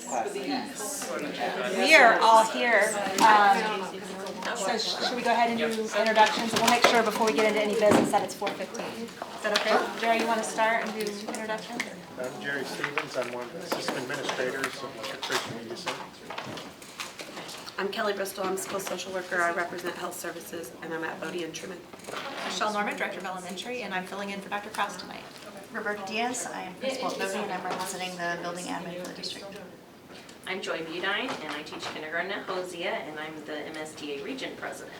We are all here. So should we go ahead and do introductions? And we'll make sure before we get into any business that it's 4:15. Is that okay? Jerry, you want to start and do introductions? I'm Jerry Stevens. I'm one of the assistant administrators of the Christian Media Center. I'm Kelly Bristol. I'm a school social worker. I represent health services, and I'm at Bodie and Truman. Michelle Norman, Director of Elementary, and I'm filling in for Dr. Krause tonight. Roberta Diaz, I am principal at Bodie and I'm representing the building admin for the district. I'm Joy Budine, and I teach kindergarten at Hosea, and I'm the MSTA Region President.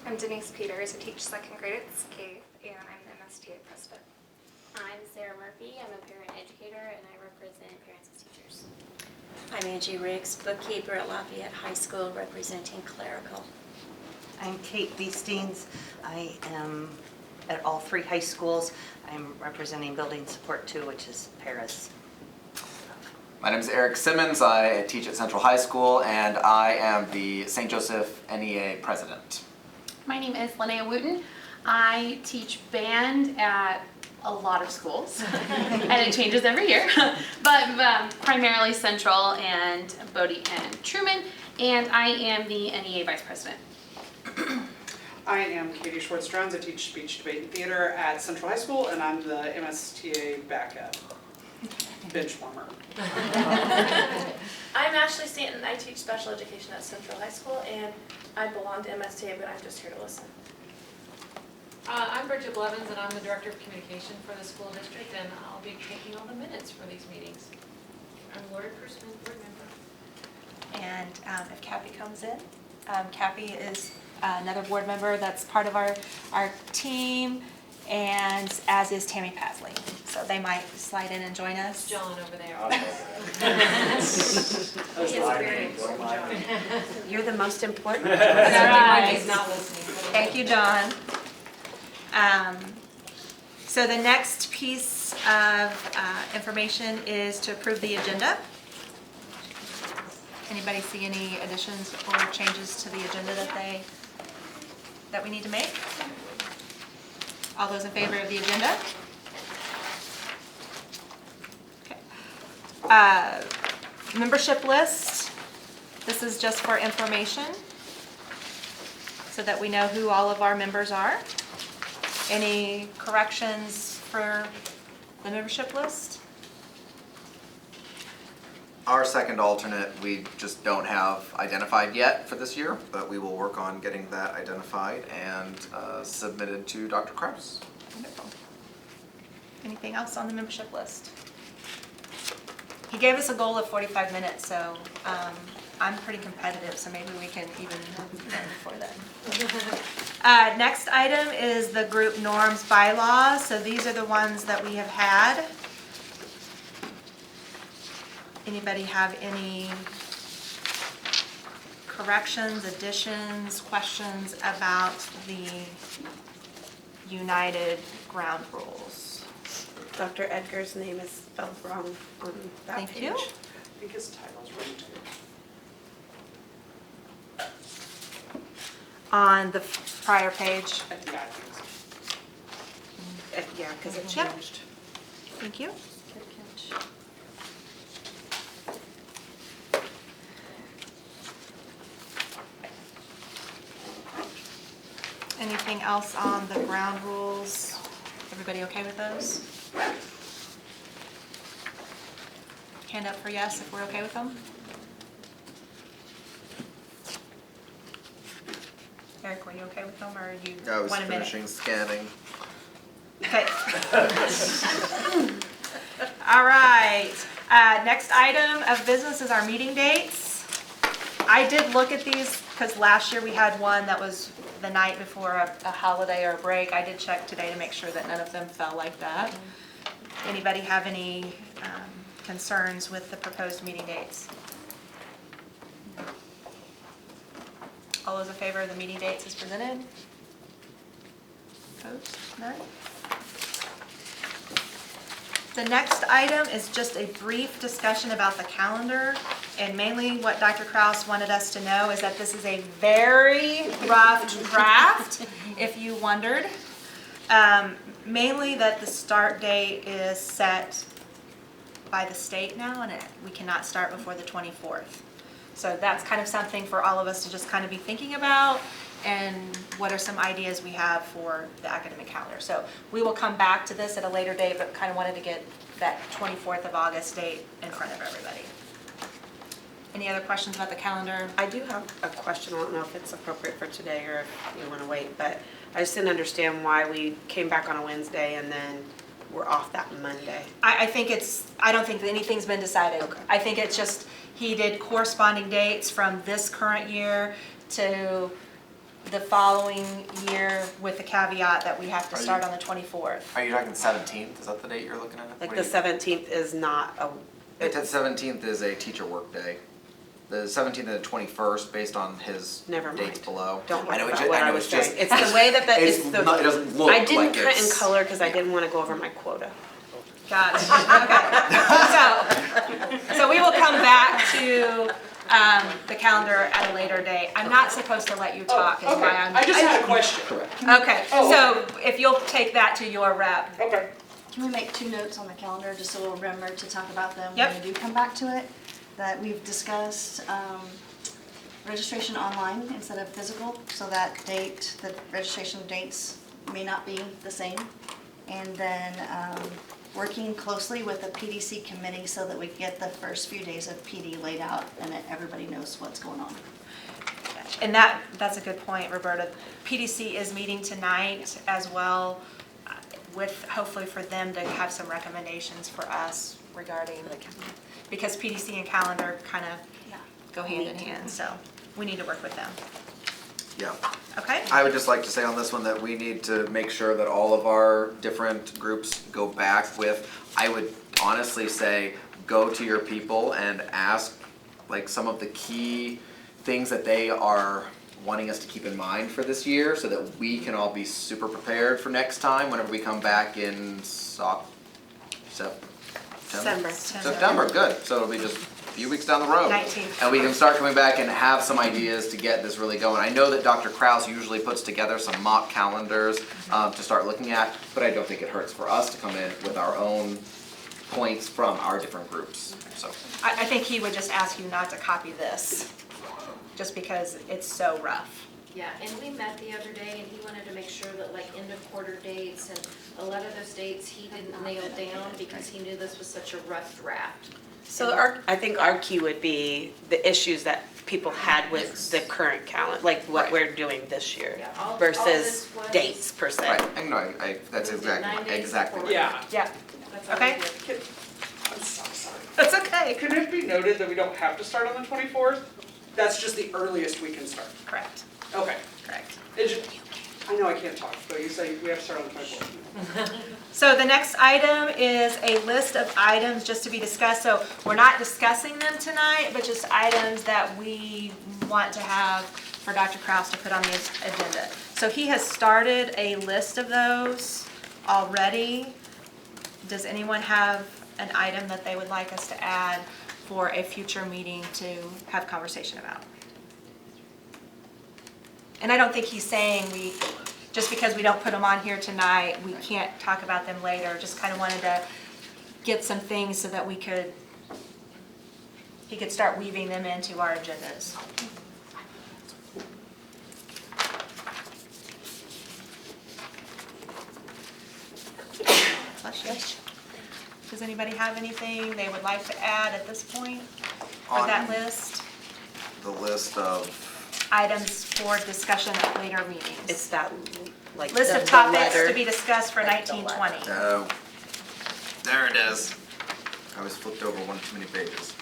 I'm Denise Peters. I teach second grade at SCAPE, and I'm the MSTA President. I'm Sarah Murphy. I'm a parent educator, and I represent parents as teachers. I'm Angie Riggs, bookkeeper at Lafayette High School, representing clerical. I'm Kate Beesteens. I am at all three high schools. I'm representing building support too, which is Paris. My name is Eric Simmons. I teach at Central High School, and I am the St. Joseph NEA president. My name is Linnea Wooten. I teach band at a lot of schools, and it changes every year, but primarily Central and Bodie and Truman, and I am the NEA vice president. I am Katie Schwartz-Jones. I teach speech, debate, and theater at Central High School, and I'm the MSTA backup bench warmer. I'm Ashley Stanton. I teach special education at Central High School, and I belong to MSTA, but I'm just here to listen. I'm Bridget Blevins, and I'm the Director of Communication for the school district, and I'll be taking all the minutes for these meetings. I'm Lori Persman, board member. And if Cappy comes in, Cappy is another board member that's part of our team, and as is Tammy Pasley. So they might slide in and join us. John over there. You're the most important. Right. He's not listening. Thank you, John. So the next piece of information is to approve the agenda. Anybody see any additions or changes to the agenda that we need to make? All those in favor of the agenda? Okay. Membership list. This is just for information so that we know who all of our members are. Any corrections for the membership list? Our second alternate we just don't have identified yet for this year, but we will work on getting that identified and submitted to Dr. Krause. Wonderful. Anything else on the membership list? He gave us a goal of 45 minutes, so I'm pretty competitive, so maybe we can even end before then. Next item is the group norms bylaws. So these are the ones that we have had. Anybody have any corrections, additions, questions about the United ground rules? Dr. Edgar's name is spelled wrong on that Thank page. you. I think his title's wrong too. On the prior page. I think so. Yeah, because it Yep. changed. Thank you. Anything else on the ground rules? Everybody okay with those? Hand up for yes if we're okay with them. Eric, were you okay with them, or you I was want a minute? finishing scanning. Okay. All right. Next item of business is our meeting dates. I did look at these because last year we had one that was the night before a holiday or a break. I did check today to make sure that none of them fell like that. Anybody have any concerns with the proposed meeting dates? All those in favor of the meeting dates as presented? Opposed? None? The next item is just a brief discussion about the calendar, and mainly what Dr. Krause wanted us to know is that this is a very rough draft, if you wondered. Mainly that the start date is set by the state now, and we cannot start before the 24th. So that's kind of something for all of us to just kind of be thinking about, and what are some ideas we have for the academic calendar. So we will come back to this at a later date, but kind of wanted to get that 24th of August date in front of everybody. Any other questions about the calendar? I do have a question. I don't know if it's appropriate for today or if you want to wait, but I just didn't understand why we came back on a Wednesday and then we're off that Monday. I think I don't think that anything's been decided. Okay. I think it's just, he did corresponding dates from this current year to the following year with the caveat that we have to start on the 24th. Are you talking 17th? Is that the date you're looking at? Like What the are you- 17th is not a, The 17th is a teacher work day. The 17th and the 21st, based on his Never dates mind. below. Don't I worry know about it what I know was it's just- saying. It's the way that It's it's the. not, it doesn't look I like didn't print in it's- color because I didn't want to go over my quota. Got it, okay. So we will come back to the calendar at a later date. I'm not supposed to let you talk, is Okay, why I'm. I just had a question. Correct. Okay, Oh, so if you'll take that to your rep. Okay. Can we make 2 notes on the calendar, just so we'll remember to talk about them Yep. when we do come back to it? That we've discussed registration online instead of physical, so that date, the registration dates may not be the same. And then working closely with the PDC committee so that we get the first few days of PD laid out and that everybody knows what's going on. And that's a good point, Roberta. PDC is meeting tonight as well, with hopefully for them to have some recommendations for us regarding because PDC and calendar kind of go hand in hand, so we need to work with them. Yeah. Okay? I would just like to say on this one that we need to make sure that all of our different groups go back with, I would honestly say, go to your people and ask like some of the key things that they are wanting us to keep in mind for this year so that we can all be super prepared for next time whenever we come back in September, good. So it'll be just a few weeks down the road. 19th. And we can start coming back and have some ideas to get this really going. I know that Dr. Krause usually puts together some mock calendars to start looking at, but I don't think it hurts for us to come in with our own points from our different groups, so. I think he would just ask you not to copy this, just because it's so rough. Yeah, and we met the other day and he wanted to make sure that like end of quarter dates and a lot of those dates he didn't nail down because he knew this was such a rough draft. So I think our key would be the issues that people had with the current calendar, like what we're doing this year Yeah, all versus this was- dates per se. Right, I know, that's Was it 9 days exactly. before? Yeah. Yeah, That's all Okay. we did. I'm so sorry. that's okay. Can it be noted that we don't have to start on the 24th? That's just the earliest we can start. Correct, Okay. correct. I know I can't talk, but you say we have to start on the 24th. So the next item is a list of items just to be discussed. So we're not discussing them tonight, but just items that we want to have for Dr. Krause to put on the agenda. So he has started a list of those already. Does anyone have an item that they would like us to add for a future meeting to have conversation about? And I don't think he's saying just because we don't put them on here tonight, we can't talk about them later. Just kind of wanted to get some things so that he could start weaving them into our agendas. Bless you. Does anybody have anything they would like to add at this point for that list? The list of, Items for discussion at later meetings. It's that, like, List the of topics letter. to be discussed for 1920. oh, there it is. I was flipped over one too many pages.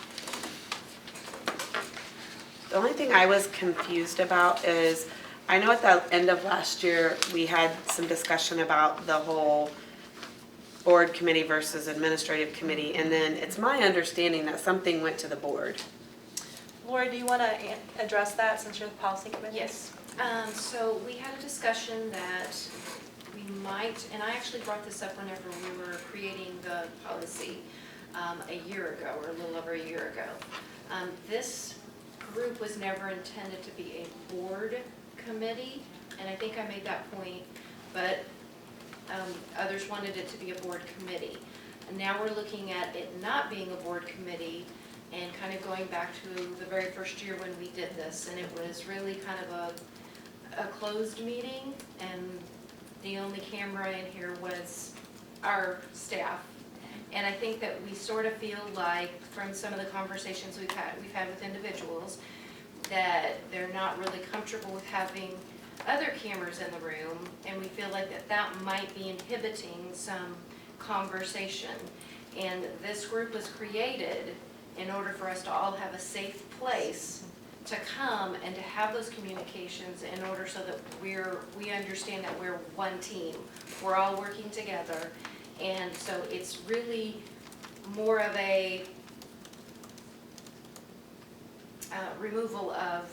The only thing I was confused about is, I know at the end of last year, we had some discussion about the whole board committee versus administrative committee, and then it's my understanding that something went to the board. Lori, do you want to address that since you're the policy committee? Yes, so we had a discussion that we might, and I actually brought this up whenever we were creating the policy a year ago, or a little over a year ago. This group was never intended to be a board committee, and I think I made that point, but others wanted it to be a board committee. now we're looking at it not being a board committee and kind of going back to the very first year when we did this. And it was really kind of a closed meeting, and the only camera in here was our staff. And I think that we sort of feel like, from some of the conversations we've had with individuals, that they're not really comfortable with having other cameras in the room, and we feel like that might be inhibiting some conversation. And this group was created in order for us to all have a safe place to come and to have those communications, in order so that we understand that we're one team. We're all working together. And so it's really more of a removal of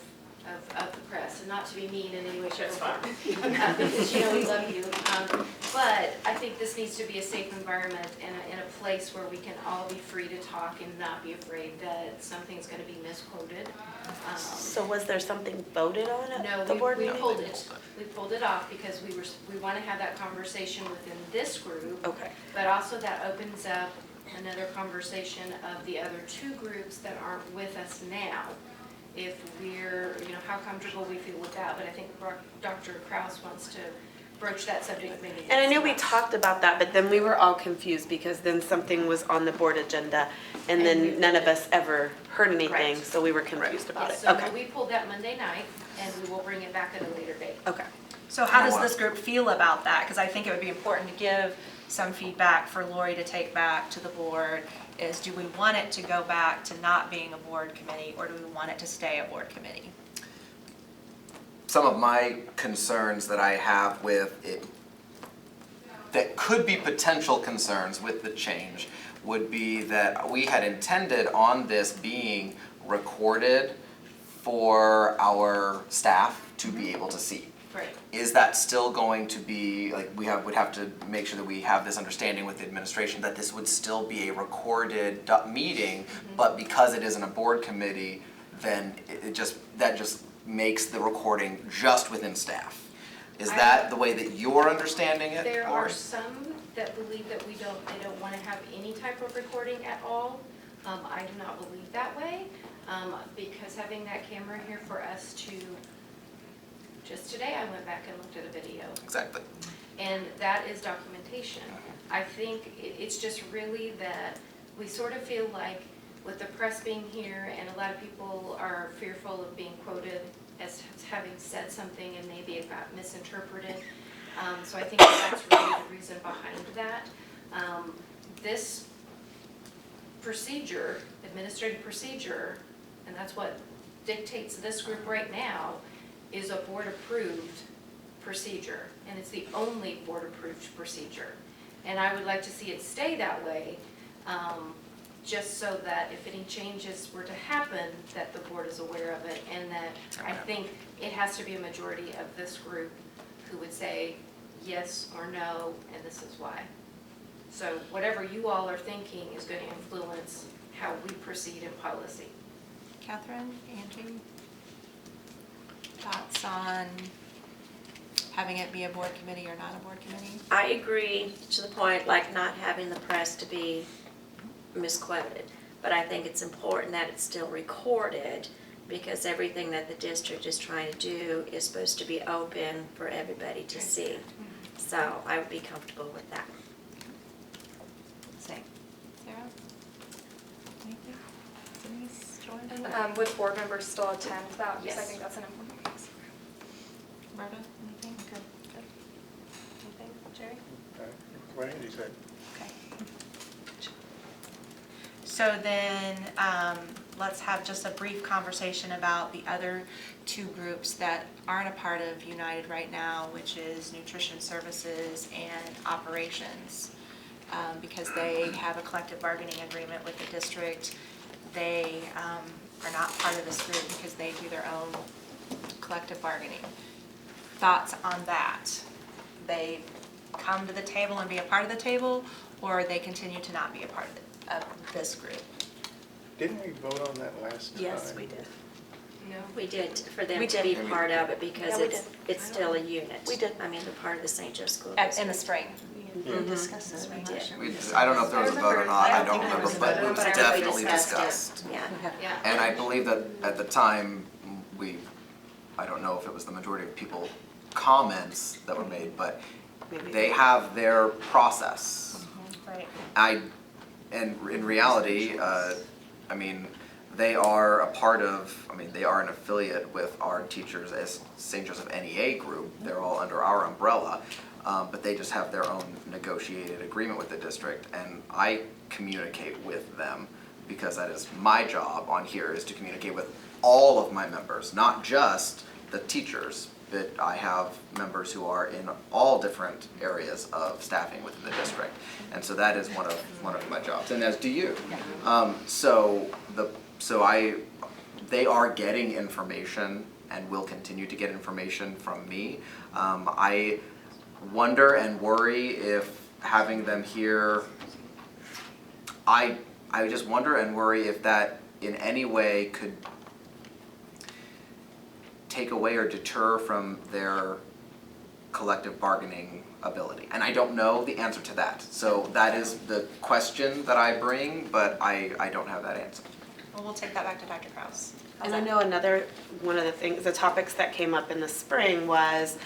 the press, and not to be mean in any way, shape, or form. Because we love you. But I think this needs to be a safe environment and in a place where we can all be free to talk and not be afraid that something's going to be misquoted. So was there something voted on at the board meeting? No, we pulled it. We pulled it off because we want to have that conversation within this group. Okay. But also that opens up another conversation of the other two groups that aren't with us now. If we're, how comfortable we feel with that. But I think Dr. Krause wants to broach that subject maybe. And I know we talked about that, but then we were all confused because then something was on the board agenda and then none of us ever heard anything, so we were confused about it. So Okay. we pulled that Monday night, and we will bring it back at a later date. Okay. So how does this group feel about that? Because I think it would be important to give some feedback for Lori to take back to the board. Is, do we want it to go back to not being a board committee, or do we want it to stay a board committee? Some of my concerns that I have with it, that could be potential concerns with the change, would be that we had intended on this being recorded for our staff to be able to see. Right. Is that still going to be, like, would have to make sure that we have this understanding with the administration that this would still be a recorded meeting, but because it isn't a board committee, then that just makes the recording just within staff. Is that the way that you're understanding it? There are some that believe that they don't want to have any type of recording at all. I do not believe that way, because having that camera here for us to, just today I went back and looked at a video. Exactly. And that is documentation. I think it's just really that we sort of feel like, with the press being here, and a lot of people are fearful of being quoted as having said something and maybe it got misinterpreted. So I think that's really the reason behind that. This procedure, administrative procedure, and that's what dictates this group right now, is a board-approved procedure. And it's the only board-approved procedure. And I would like to see it stay that way, just so that if any changes were to happen, that the board is aware of it, and that I think it has to be a majority of this group who would say yes or no, and this is why. So whatever you all are thinking is going to influence how we proceed in policy. Catherine, Angie, thoughts on having it be a board committee or not a board committee? I agree to the point, like not having the press to be misquoted, but I think it's important that it's still recorded, because everything that the district is trying to do is supposed to be open for everybody to see. So I would be comfortable with that. Same. Sarah? Anything? Denise, Jordan? And would board members still attend that? Because I Yes. think that's an important piece. Roberta, anything? Good. Good. Anything? Jerry? Okay, what Andy said. Okay. So then, let's have just a brief conversation about the other two groups that aren't a part of United right now, which is nutrition services and operations. Because they have a collective bargaining agreement with the district. They are not part of this group because they do their own collective bargaining. Thoughts on that? They come to the table and be a part of the table, or they continue to not be a part of this group? Didn't we vote on that last time? Yes, we did. No. We did, for them We to be did. part of it, because Yeah, we it's did. it's still a unit. We did. I mean, they're part of the St. Joe School In District. the spring? Yeah. and discuss it. I'm not did. sure. I don't know if there was a vote or not, I don't remember, but it was But I definitely discussed discussed. it. Yeah. And I believe that at the time, I don't know if it was the majority of people comments that were made, but Maybe. they have their process. Right. And in reality, I mean, they are a part of, they are an affiliate with our teachers as St. Joseph NEA group. They're all under our umbrella, but they just have their own negotiated agreement with the district. And I communicate with them because that is my job on here, is to communicate with all of my members, not just the teachers. But I have members who are in all different areas of staffing within the district, and so that is one of my jobs, and as do you. They are getting information and will continue to get information from me. I wonder and worry if having them here, I just wonder and worry if that in any way could take away or deter from their collective bargaining ability. And I don't know the answer to that. So that is the question that I bring, but I don't have that answer. Well, we'll take that back to Dr. Kraus. And I know one of the things, the topics that came up in the spring was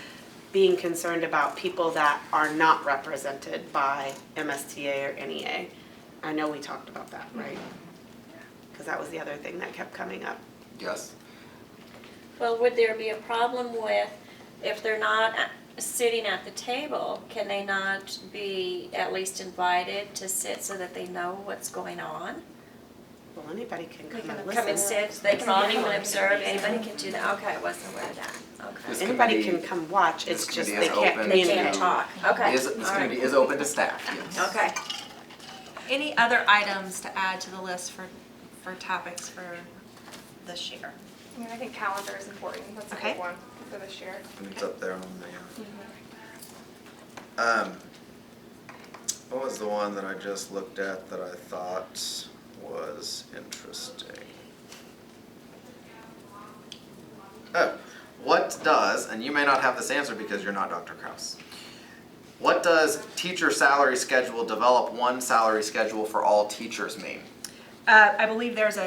being concerned about people that are not represented by MSTA or NEA. I know we talked about that, right? Because that was the other thing that kept coming up. Yes. Well, would there be a problem with, if they're not sitting at the table, can they not be at least invited to sit so that they know what's going on? Well, anybody can come and Come and listen. sit, they can observe, anybody can do that, okay, I wasn't aware of that, This okay. Anybody committee- can come watch, it's this just committee they is can't open They communicate. can't talk, okay. This all right. committee is open to staff, yes. Okay. Any other items to add to the list for topics for this year? Yeah, I think calendar is important. That's a Okay. big one for this year. It's up there on What was the one that I just looked at that I thought was interesting? Oh, what does, and you may not have this answer because you're not Dr. Kraus, what does teacher salary schedule, develop one salary schedule for all teachers mean? I believe there's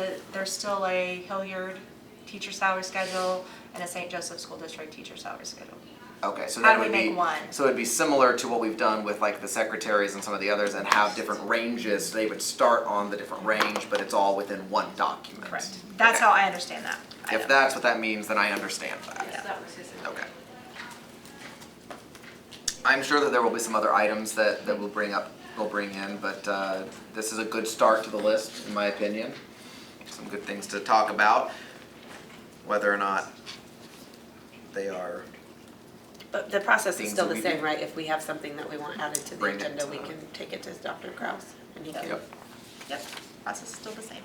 still a Hilliard teacher salary schedule and a St. Joseph School District teacher salary schedule. Okay, so How that do we would be, make one? so it'd be similar to what we've done with like the secretaries and some of the others and have different ranges. They would start on the different range, but it's all within one document. Correct. That's Okay. how I understand that. If that's what that means, then I understand that. Yes, that was his. Okay. I'm sure that there will be some other items that we'll bring in, but this is a good start to the list, in my opinion. Some good things to talk about, whether or not they are. But the process is Things still that the we same, do. right? If we have something that we want added to the Bring it agenda, to we the- can take it to Dr. Kraus and he can. Yep, process is still the same.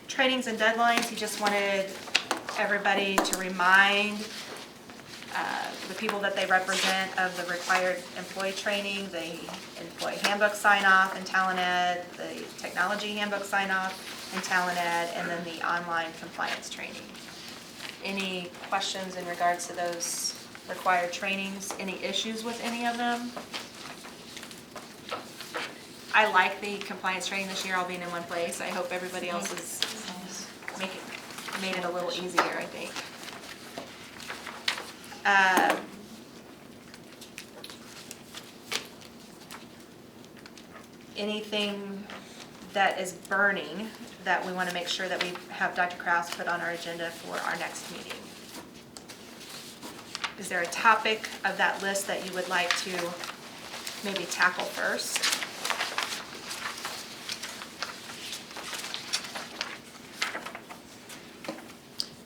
Trainings and deadlines, he just wanted everybody to remind the people that they represent of the required employee training, the employee handbook sign-off in Talent Ed, the technology handbook sign-off in Talent Ed, and then the online compliance training. Any questions in regards to those required trainings? Any issues with any of them? I like the compliance training this year, all being in one place. I hope everybody else is made it a little easier, I think. Anything that is burning that we want to make sure that we have Dr. Kraus put on our agenda for our next meeting? Is there a topic of that list that you would like to maybe tackle first?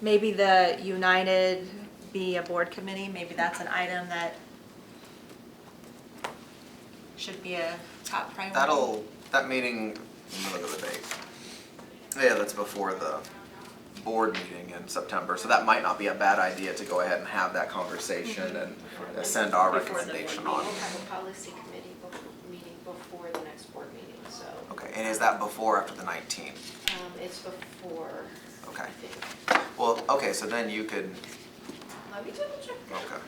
Maybe the United be a board committee, maybe that's an item that should be a top priority. That meeting, let me look at the date. Yeah, that's before the board meeting in September, so that might not be a bad idea to go ahead and have that conversation and send our recommendation on. We'll have a policy committee meeting before the next board meeting, so, Okay, and is that before or after the 19th? it's before, Okay. I think. Well, okay, so then you could, Let me double check. Okay.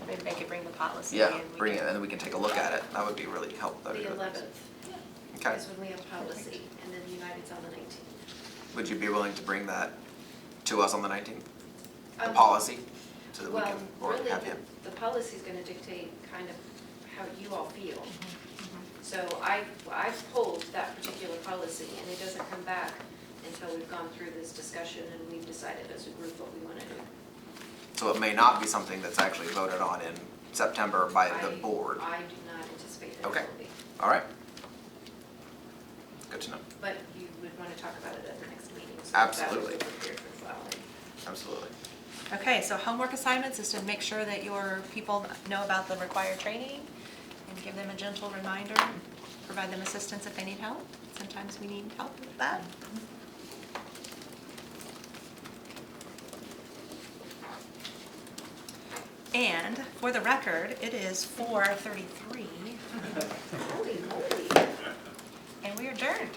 Maybe make it bring the policy. Yeah, and we bring it, can- and then we can take a look at it. That would be really helpful. The 11th Okay. is when we have policy, and then United's on the 19th. Would you be willing to bring that to us on the 19th? The Um, policy? So that we Well, can, or really, have him? the policy's gonna dictate kind of how you all feel. So I've pulled that particular policy, and it doesn't come back until we've gone through this discussion and we've decided as a group what we wanna do. So it may not be something that's actually voted on in September by the I- board. I do not anticipate that Okay. it will be, All right. Good to know. but you would wanna talk about it at the next meeting. So Absolutely. that way we're prepared for the following. Absolutely. Okay, so homework assignments is to make sure that your people know about the required training and give them a gentle reminder, provide them assistance if they need help. Sometimes we need help with that. And for the record, it is 4:33 Holy moly. and we are adjourned.